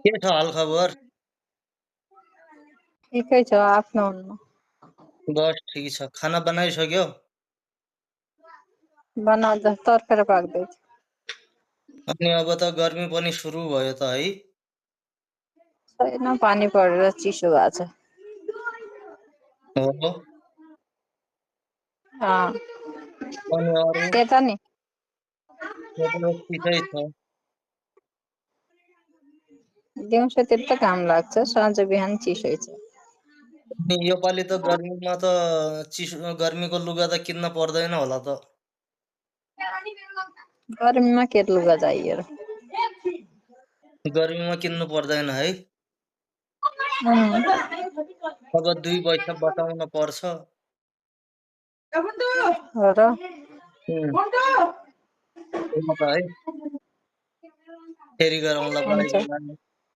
के छ हालखबर? ठिकै छ आफ्नो हुन्न। बस ठिक छ। खाना बनाइसक्यो? बनाउँदा तर्खेर पाक्दैछ। अनि अब त गर्मी पनि सुरु भयो त है? छैन पानी परेर चिसो भएको छ। हो। अनि अरू त्यता नि सबै ठिकै छ। दिउँसोतिर त घाम लाग्छ, साँझ बिहान चिसै छ। अनि योपालि त गर्मीमा त चिसो गर्मीको लुगा त किन्न पर्दैन होला त? गर्मीमा के लुगा चाहियो र? गर्मीमा किन्नु पर्दैन है? अब 2 पैसा बचाउन पर्छ। हो र? हो त है। फेरि गरौँला हुन्छ। बाई।